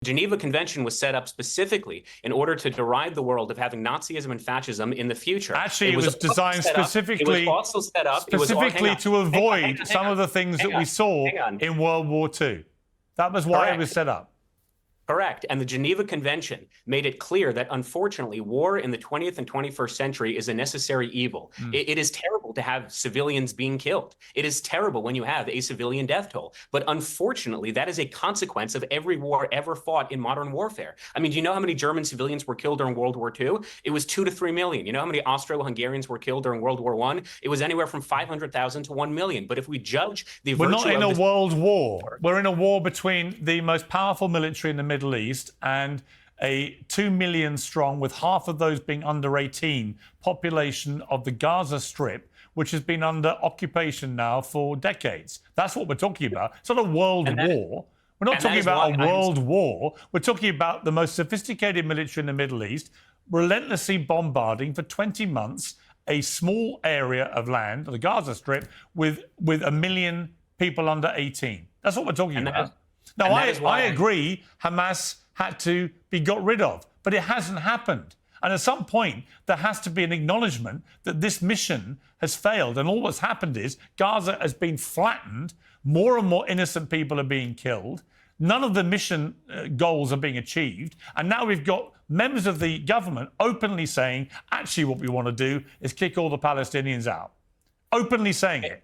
Geneva Convention was set up specifically in order to deride the world of having Nazism and fascism in the future. Actually, it was designed specifically to avoid some of the things that we saw in World War II. That was why it was set up. Correct. And the Geneva Convention made it clear that, unfortunately, war in the 20th and 21st century is a necessary evil. It is terrible to have civilians being killed. It is terrible when you have a civilian death toll. But unfortunately, that is a consequence of every war ever fought in modern warfare. I mean, do you know how many German civilians were killed during World War II? It was 2 to 3 million. You know how many Austro-Hungarians were killed during World War I? It was anywhere from 500,000 to 1 million. But if we judge the We're not in a world war. We're in a war between the most powerful military in the Middle East and a 2 million strong, with half of those being under 18, population of the Gaza Strip, which has been under occupation now for decades. That's what we're talking about. It's not a world war. We're not talking about a world war. We're talking about the most sophisticated military in the Middle East, relentlessly bombarding for 20 months a small area of land, the Gaza Strip, with 1 million people under 18. That's what we're talking about. Now, I agree Hamas had to be got rid of, but it hasn't happened. And at some point, there has to be an acknowledgement that this mission has failed. And all that's happened is Gaza has been flattened. More and more innocent people are being killed. None of the mission goals are being achieved. And now we've got members of the government openly saying, actually, what we want to do is kick all the Palestinians out. Openly saying it.